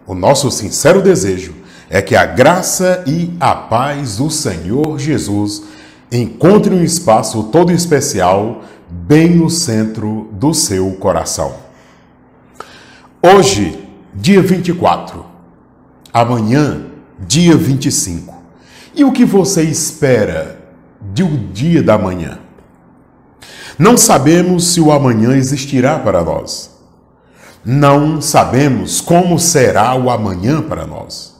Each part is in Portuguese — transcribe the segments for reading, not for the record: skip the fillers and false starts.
O nosso sincero desejo é que a graça e a paz do Senhor Jesus encontrem um espaço todo especial bem no centro do seu coração. Hoje, dia 24, amanhã, dia 25. E o que você espera do dia da manhã? Não sabemos se o amanhã existirá para nós. Não sabemos como será o amanhã para nós.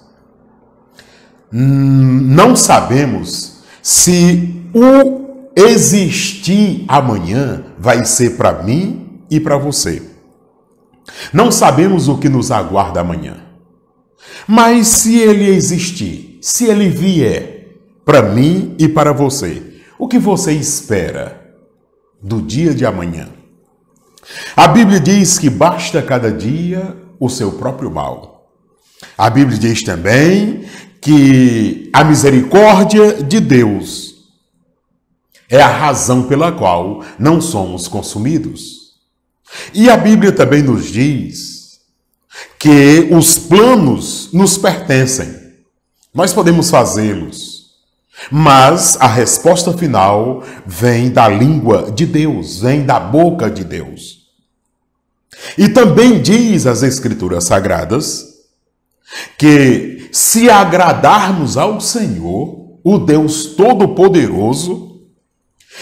Não sabemos se o existir amanhã vai ser para mim e para você. Não sabemos o que nos aguarda amanhã. Mas se ele existir, se ele vier para mim e para você, o que você espera do dia de amanhã? A Bíblia diz que basta cada dia o seu próprio mal. A Bíblia diz também que a misericórdia de Deus é a razão pela qual não somos consumidos. E a Bíblia também nos diz que os planos nos pertencem. Nós podemos fazê-los, mas a resposta final vem da língua de Deus, vem da boca de Deus. E também diz as Escrituras Sagradas que se agradarmos ao Senhor, o Deus Todo-Poderoso,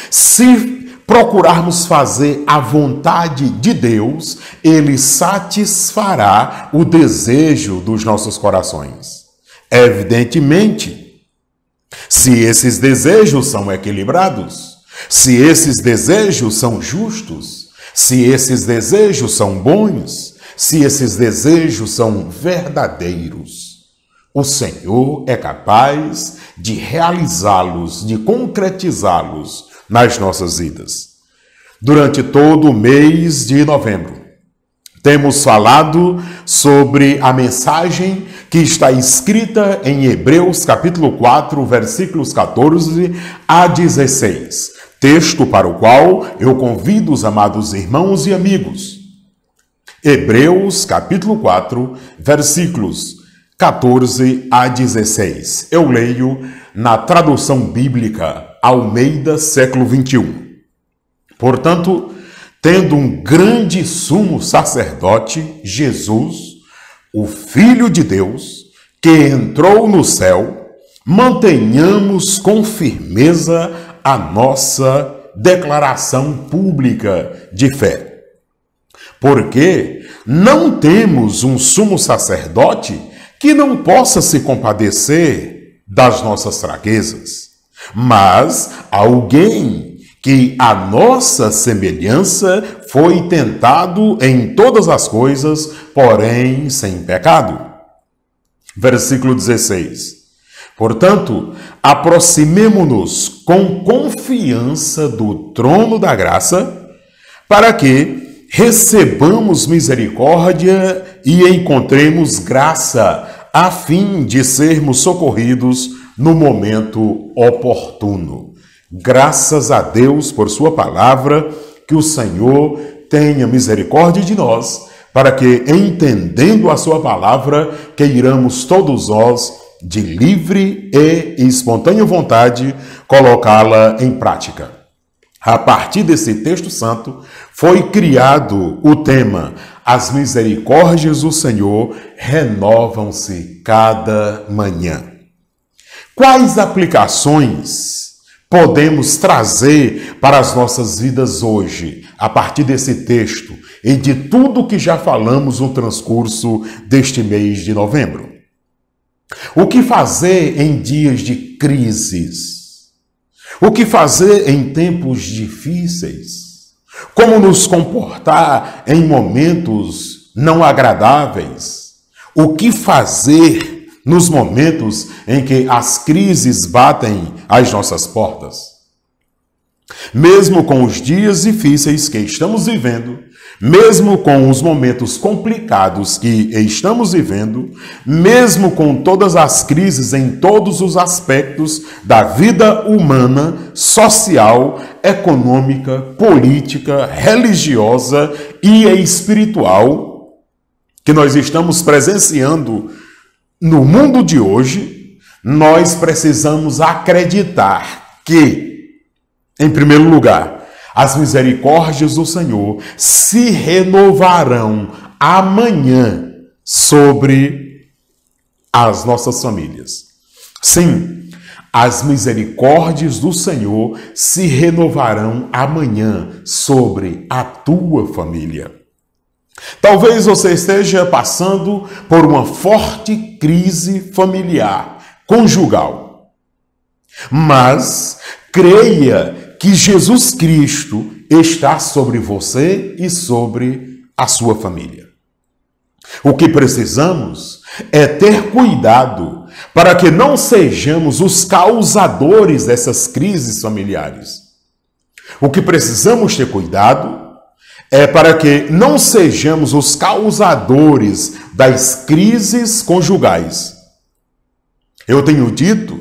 se procurarmos fazer a vontade de Deus, Ele satisfará o desejo dos nossos corações. Evidentemente, se esses desejos são equilibrados, se esses desejos são justos, se esses desejos são bons, se esses desejos são verdadeiros, o Senhor é capaz de realizá-los, de concretizá-los nas nossas vidas. Durante todo o mês de novembro, temos falado sobre a mensagem que está escrita em Hebreus capítulo 4, versículos 14 a 16. Texto para o qual eu convido os amados irmãos e amigos. Hebreus capítulo 4, versículos 14 a 16. Eu leio na tradução bíblica Almeida, século 21. Portanto, tendo um grande sumo sacerdote, Jesus, o Filho de Deus, que entrou no céu, mantenhamos com firmeza a nossa declaração pública de fé. Porque não temos um sumo sacerdote que não possa se compadecer das nossas fraquezas, mas alguém que a nossa semelhança foi tentado em todas as coisas, porém sem pecado. Versículo 16. Portanto, aproximemo-nos com confiança do trono da graça, para que recebamos misericórdia e encontremos graça, a fim de sermos socorridos no momento oportuno. Graças a Deus por sua palavra, que o Senhor tenha misericórdia de nós, para que, entendendo a sua palavra, queiramos todos nós, de livre e espontânea vontade, colocá-la em prática. A partir desse texto santo, foi criado o tema: as misericórdias do Senhor renovam-se cada manhã. Quais aplicações podemos trazer para as nossas vidas hoje, a partir desse texto e de tudo que já falamos no transcurso deste mês de novembro? O que fazer em dias de crises? O que fazer em tempos difíceis? Como nos comportar em momentos não agradáveis? O que fazer nos momentos em que as crises batem às nossas portas? Mesmo com os dias difíceis que estamos vivendo, mesmo com os momentos complicados que estamos vivendo, mesmo com todas as crises em todos os aspectos da vida humana, social, econômica, política, religiosa e espiritual, que nós estamos presenciando no mundo de hoje, nós precisamos acreditar que, em primeiro lugar, as misericórdias do Senhor se renovarão amanhã sobre as nossas famílias. Sim, as misericórdias do Senhor se renovarão amanhã sobre a tua família. Talvez você esteja passando por uma forte crise familiar, conjugal. Mas creia que Jesus Cristo está sobre você e sobre a sua família. O que precisamos é ter cuidado para que não sejamos os causadores dessas crises familiares. O que precisamos ter cuidado é para que não sejamos os causadores das crises conjugais. Eu tenho dito,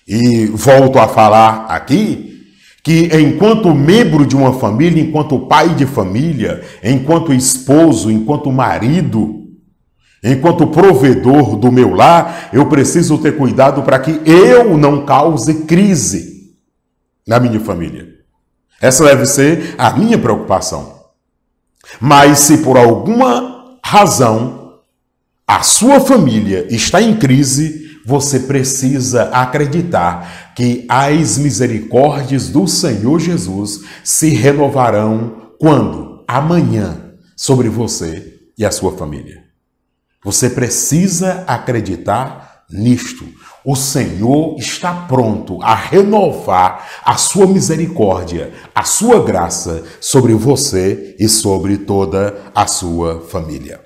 e volto a falar aqui, que enquanto membro de uma família, enquanto pai de família, enquanto esposo, enquanto marido, enquanto provedor do meu lar, eu preciso ter cuidado para que eu não cause crise na minha família. Essa deve ser a minha preocupação. Mas se por alguma razão a sua família está em crise, você precisa acreditar que as misericórdias do Senhor Jesus se renovarão quando? Amanhã, sobre você e a sua família. Você precisa acreditar nisto. O Senhor está pronto a renovar a sua misericórdia, a sua graça sobre você e sobre toda a sua família.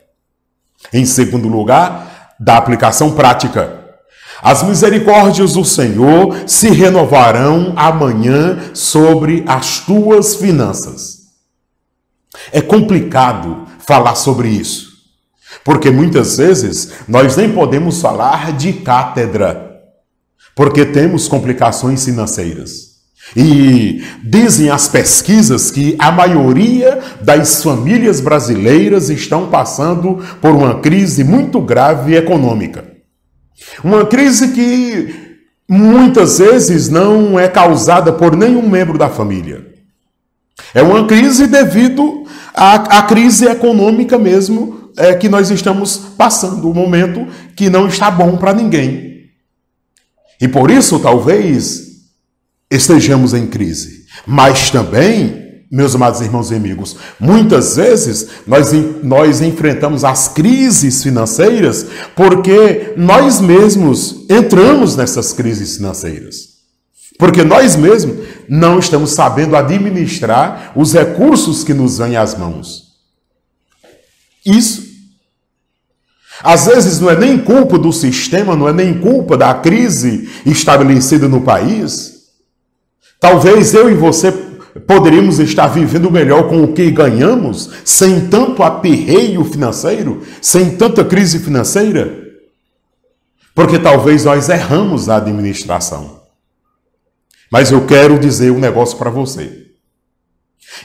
Em segundo lugar, da aplicação prática. As misericórdias do Senhor se renovarão amanhã sobre as tuas finanças. É complicado falar sobre isso, porque muitas vezes nós nem podemos falar de cátedra, porque temos complicações financeiras. E dizem as pesquisas que a maioria das famílias brasileiras estão passando por uma crise muito grave econômica. Uma crise que muitas vezes não é causada por nenhum membro da família. É uma crise devido à crise econômica mesmo que nós estamos passando, um momento que não está bom para ninguém. E por isso, talvez, estejamos em crise. Mas também, meus amados irmãos e amigos, muitas vezes nós enfrentamos as crises financeiras porque nós mesmos entramos nessas crises financeiras. Porque nós mesmos não estamos sabendo administrar os recursos que nos vêm às mãos. Isso. Às vezes não é nem culpa do sistema, não é nem culpa da crise estabelecida no país. Talvez eu e você poderíamos estar vivendo melhor com o que ganhamos, sem tanto aperreio financeiro, sem tanta crise financeira, porque talvez nós erramos na administração. Mas eu quero dizer um negócio para você.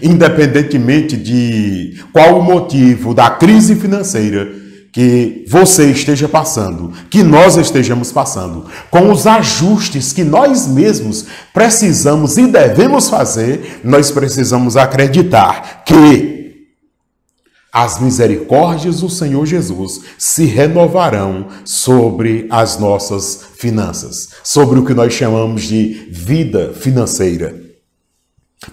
Independentemente de qual o motivo da crise financeira que você esteja passando, que nós estejamos passando, com os ajustes que nós mesmos precisamos e devemos fazer, nós precisamos acreditar que as misericórdias do Senhor Jesus se renovarão sobre as nossas finanças, sobre o que nós chamamos de vida financeira.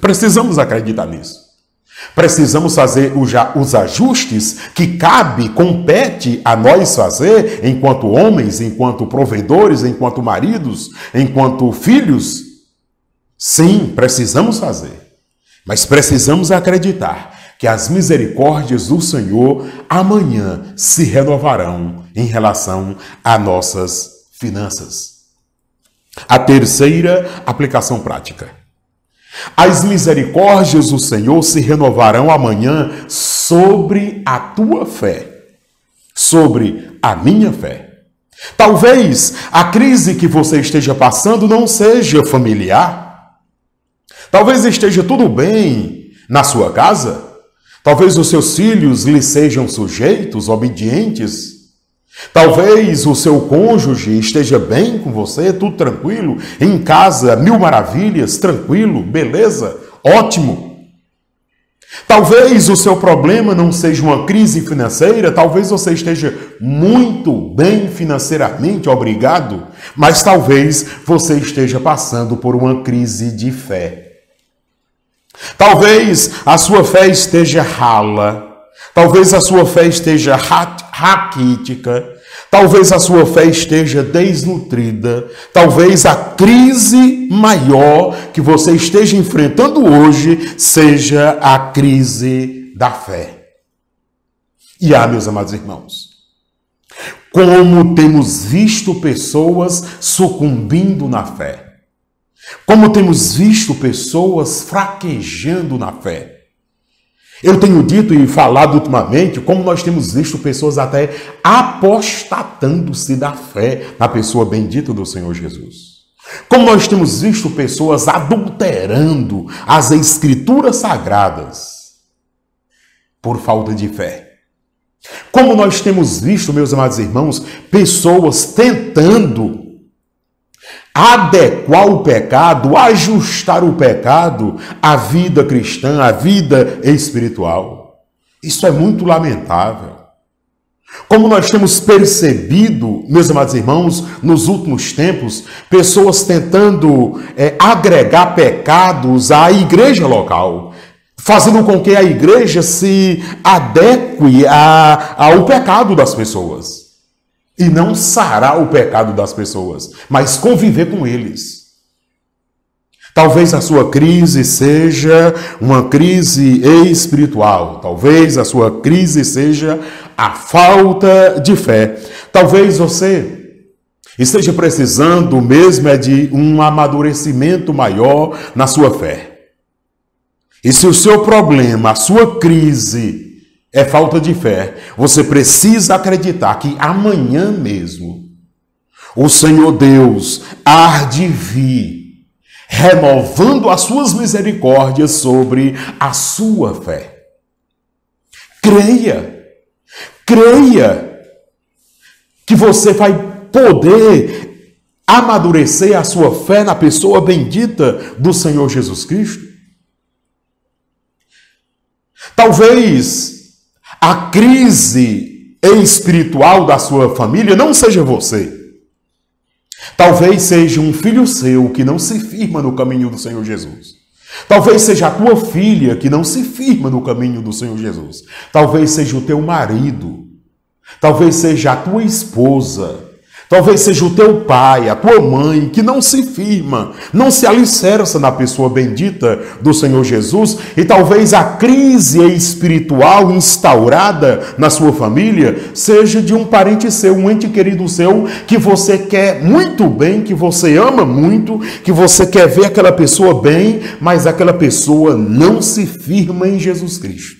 Precisamos acreditar nisso. Precisamos fazer os ajustes que compete a nós fazer enquanto homens, enquanto provedores, enquanto maridos, enquanto filhos. Sim, precisamos fazer. Mas precisamos acreditar que as misericórdias do Senhor amanhã se renovarão em relação a nossas finanças. A terceira aplicação prática. As misericórdias do Senhor se renovarão amanhã sobre a tua fé, sobre a minha fé. Talvez a crise que você esteja passando não seja familiar. Talvez esteja tudo bem na sua casa. Talvez os seus filhos lhe sejam sujeitos, obedientes. Talvez o seu cônjuge esteja bem com você, tudo tranquilo, em casa, mil maravilhas, tranquilo, beleza, ótimo. Talvez o seu problema não seja uma crise financeira, talvez você esteja muito bem financeiramente, obrigado, mas talvez você esteja passando por uma crise de fé. Talvez a sua fé esteja rala, talvez a sua fé esteja raquítica, talvez a sua fé esteja desnutrida, talvez a crise maior que você esteja enfrentando hoje seja a crise da fé. E meus amados irmãos, como temos visto pessoas sucumbindo na fé, como temos visto pessoas fraquejando na fé. Eu tenho dito e falado ultimamente como nós temos visto pessoas até apostatando-se da fé na pessoa bendita do Senhor Jesus. Como nós temos visto pessoas adulterando as escrituras sagradas por falta de fé. Como nós temos visto, meus amados irmãos, pessoas tentando adequar o pecado, ajustar o pecado à vida cristã, à vida espiritual. Isso é muito lamentável. Como nós temos percebido, meus amados irmãos, nos últimos tempos, pessoas tentando agregar pecados à igreja local, fazendo com que a igreja se adeque ao pecado das pessoas. E não sarar o pecado das pessoas, mas conviver com eles. Talvez a sua crise seja uma crise espiritual. Talvez a sua crise seja a falta de fé. Talvez você esteja precisando mesmo de um amadurecimento maior na sua fé. E se o seu problema, a sua crise é falta de fé, você precisa acreditar que amanhã mesmo o Senhor Deus há de vir renovando as suas misericórdias sobre a sua fé. Creia que você vai poder amadurecer a sua fé na pessoa bendita do Senhor Jesus Cristo. Talvez a crise espiritual da sua família não seja você. Talvez seja um filho seu que não se firma no caminho do Senhor Jesus. Talvez seja a tua filha que não se firma no caminho do Senhor Jesus. Talvez seja o teu marido. Talvez seja a tua esposa. Talvez seja o teu pai, a tua mãe, que não se firma, não se alicerça na pessoa bendita do Senhor Jesus. E talvez a crise espiritual instaurada na sua família seja de um parente seu, um ente querido seu, que você quer muito bem, que você ama muito, que você quer ver aquela pessoa bem, mas aquela pessoa não se firma em Jesus Cristo.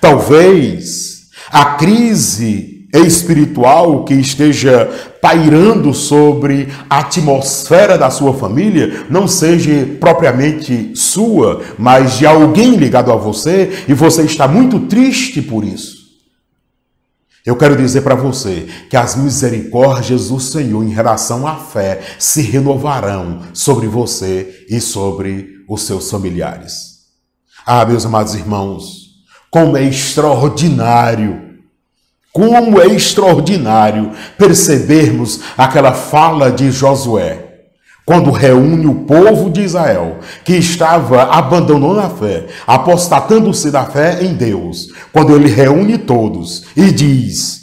Talvez a crise espiritual que esteja pairando sobre a atmosfera da sua família não seja propriamente sua, mas de alguém ligado a você, e você está muito triste por isso. Eu quero dizer para você que as misericórdias do Senhor em relação à fé se renovarão sobre você e sobre os seus familiares. Meus amados irmãos, como é extraordinário percebermos aquela fala de Josué, quando reúne o povo de Israel, que estava abandonando a fé, apostatando-se da fé em Deus, quando ele reúne todos e diz: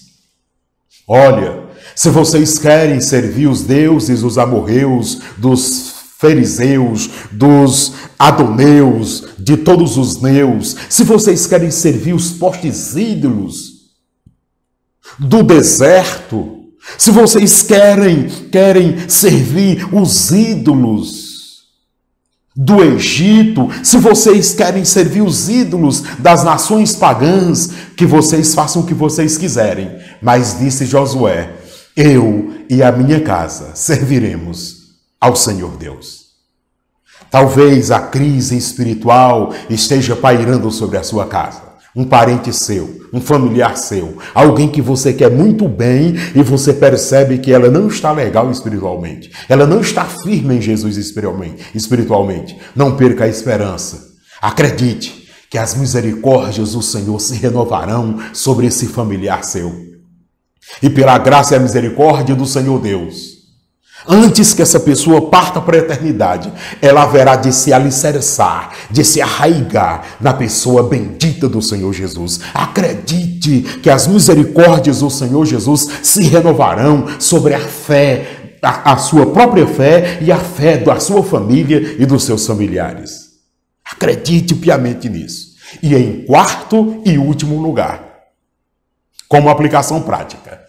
olha, se vocês querem servir os deuses, os amorreus, dos fariseus, dos adoneus, de todos os neus, se vocês querem servir os postes ídolos do deserto, se vocês querem servir os ídolos do Egito, se vocês querem servir os ídolos das nações pagãs, que vocês façam o que vocês quiserem. Mas disse Josué: eu e a minha casa serviremos ao Senhor Deus. Talvez a crise espiritual esteja pairando sobre a sua casa. Um parente seu, um familiar seu, alguém que você quer muito bem e você percebe que ela não está legal espiritualmente. Ela não está firme em Jesus espiritualmente. Não perca a esperança. Acredite que as misericórdias do Senhor se renovarão sobre esse familiar seu. E pela graça e a misericórdia do Senhor Deus, antes que essa pessoa parta para a eternidade, ela haverá de se alicerçar, de se arraigar na pessoa bendita do Senhor Jesus. Acredite que as misericórdias do Senhor Jesus se renovarão sobre a fé, a sua própria fé e a fé da sua família e dos seus familiares. Acredite piamente nisso. E em quarto e último lugar, como aplicação prática,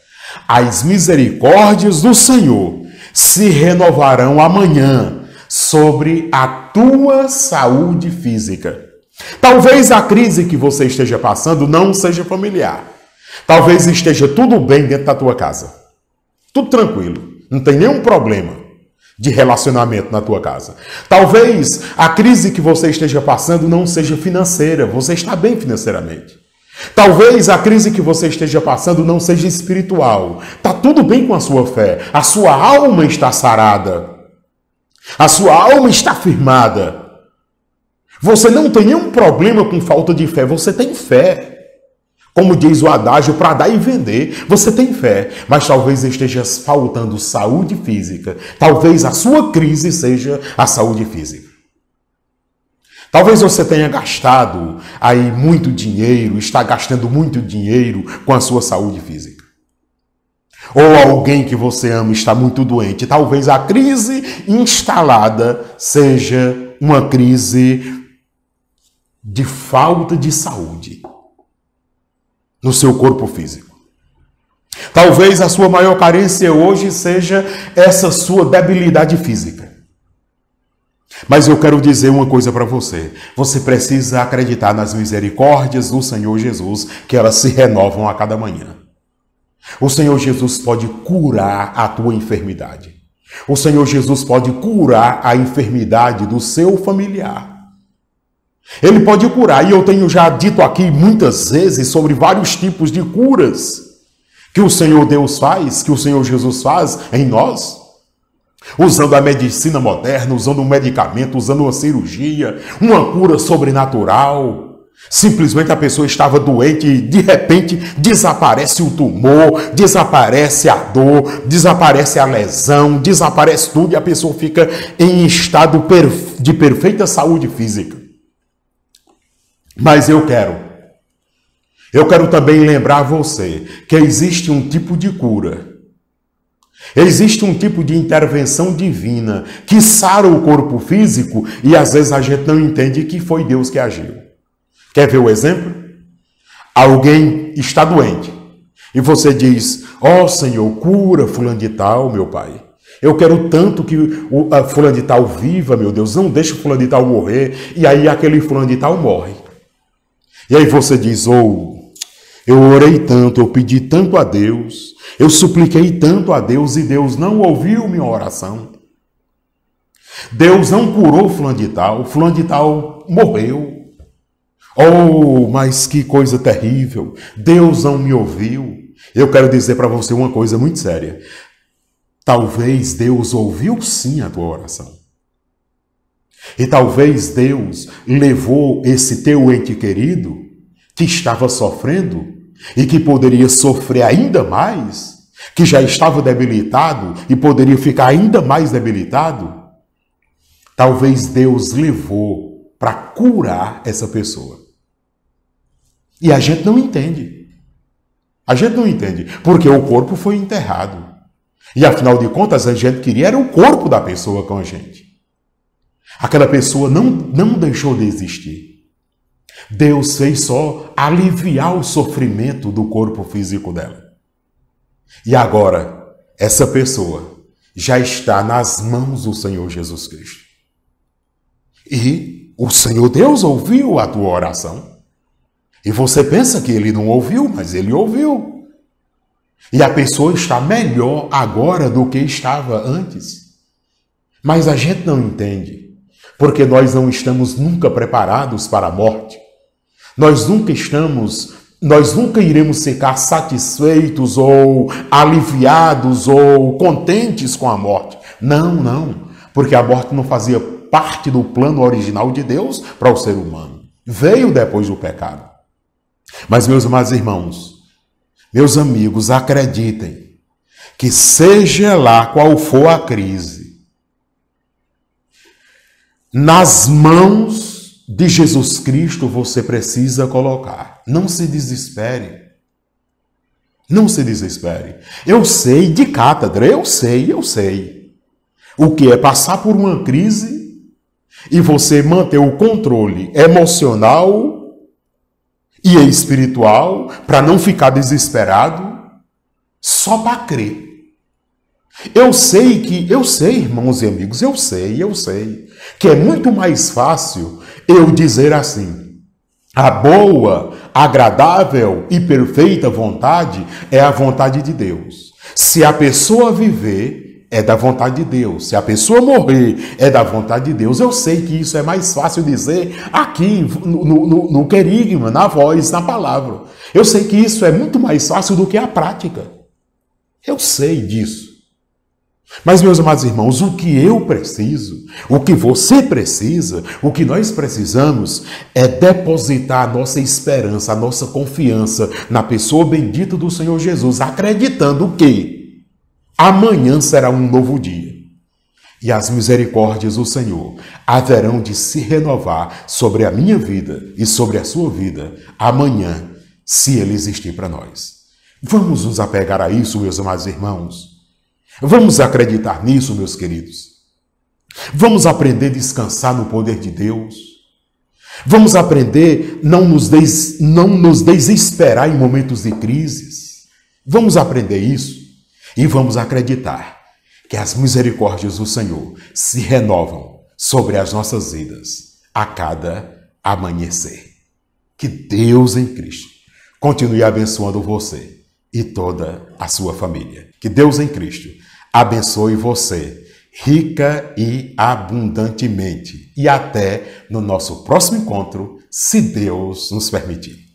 as misericórdias do Senhor se renovarão amanhã sobre a tua saúde física. Talvez a crise que você esteja passando não seja familiar. Talvez esteja tudo bem dentro da tua casa. Tudo tranquilo. Não tem nenhum problema de relacionamento na tua casa. Talvez a crise que você esteja passando não seja financeira. Você está bem financeiramente. Talvez a crise que você esteja passando não seja espiritual. Está tudo bem com a sua fé. A sua alma está sarada. A sua alma está firmada. Você não tem nenhum problema com falta de fé. Você tem fé. Como diz o adágio, para dar e vender. Você tem fé. Mas talvez esteja faltando saúde física. Talvez a sua crise seja a saúde física. Talvez você tenha gastado aí muito dinheiro, está gastando muito dinheiro com a sua saúde física. Ou alguém que você ama está muito doente. Talvez a crise instalada seja uma crise de falta de saúde no seu corpo físico. Talvez a sua maior carência hoje seja essa sua debilidade física. Mas eu quero dizer uma coisa para você. Você precisa acreditar nas misericórdias do Senhor Jesus, que elas se renovam a cada manhã. O Senhor Jesus pode curar a tua enfermidade. O Senhor Jesus pode curar a enfermidade do seu familiar. Ele pode curar, e eu tenho já dito aqui muitas vezes sobre vários tipos de curas que o Senhor Deus faz, que o Senhor Jesus faz em nós. Usando a medicina moderna, usando um medicamento, usando uma cirurgia, uma cura sobrenatural. Simplesmente a pessoa estava doente e de repente desaparece o tumor, desaparece a dor, desaparece a lesão, desaparece tudo e a pessoa fica em estado de perfeita saúde física. Mas eu quero também lembrar você que existe um tipo de cura. Existe um tipo de intervenção divina que sara o corpo físico e às vezes a gente não entende que foi Deus que agiu. Quer ver o exemplo? Alguém está doente e você diz: ó Senhor, cura fulano de tal, meu Pai. Eu quero tanto que o fulano de tal viva, meu Deus, não deixe o fulano de tal morrer. E aí aquele fulano de tal morre. E aí você diz: eu orei tanto, eu pedi tanto a Deus, eu supliquei tanto a Deus e Deus não ouviu minha oração. Deus não curou fulano de tal morreu. Oh, mas que coisa terrível, Deus não me ouviu. Eu quero dizer para você uma coisa muito séria. Talvez Deus ouviu sim a tua oração. E talvez Deus levou esse teu ente querido que estava sofrendo e que poderia sofrer ainda mais, que já estava debilitado e poderia ficar ainda mais debilitado. Talvez Deus levou para curar essa pessoa. E a gente não entende. A gente não entende, porque o corpo foi enterrado. E afinal de contas, a gente queria era o corpo da pessoa com a gente. Aquela pessoa não deixou de existir. Deus fez só aliviar o sofrimento do corpo físico dela. E agora, essa pessoa já está nas mãos do Senhor Jesus Cristo. E o Senhor Deus ouviu a tua oração. E você pensa que Ele não ouviu, mas Ele ouviu. E a pessoa está melhor agora do que estava antes. Mas a gente não entende. porque nós não estamos nunca preparados para a morte. Nós nunca iremos ficar satisfeitos ou aliviados ou contentes com a morte. Não, porque a morte não fazia parte do plano original de Deus para o ser humano. Veio depois do pecado. Mas, meus amados irmãos, meus amigos, acreditem que seja lá qual for a crise, nas mãos de Jesus Cristo você precisa colocar. Não se desespere. Não se desespere. Eu sei de cátedra, eu sei. O que é passar por uma crise e você manter o controle emocional e espiritual para não ficar desesperado só para crer. Eu sei, irmãos e amigos, eu sei que é muito mais fácil eu dizer assim: a boa, agradável e perfeita vontade é a vontade de Deus. Se a pessoa viver, é da vontade de Deus. Se a pessoa morrer, é da vontade de Deus. Eu sei que isso é mais fácil dizer aqui no querigma, na voz, na palavra. Eu sei que isso é muito mais fácil do que a prática. Eu sei disso. Mas, meus amados irmãos, o que eu preciso, o que você precisa, o que nós precisamos é depositar a nossa esperança, a nossa confiança na pessoa bendita do Senhor Jesus, acreditando que amanhã será um novo dia. E as misericórdias do Senhor haverão de se renovar sobre a minha vida e sobre a sua vida amanhã, se Ele existir para nós. Vamos nos apegar a isso, meus amados irmãos. Vamos acreditar nisso, meus queridos. Vamos aprender a descansar no poder de Deus. Vamos aprender a não nos desesperar em momentos de crises. Vamos aprender isso e vamos acreditar que as misericórdias do Senhor se renovam sobre as nossas vidas a cada amanhecer. Que Deus em Cristo continue abençoando você e toda a sua família. Que Deus em Cristo abençoe você rica e abundantemente. E até no nosso próximo encontro, se Deus nos permitir.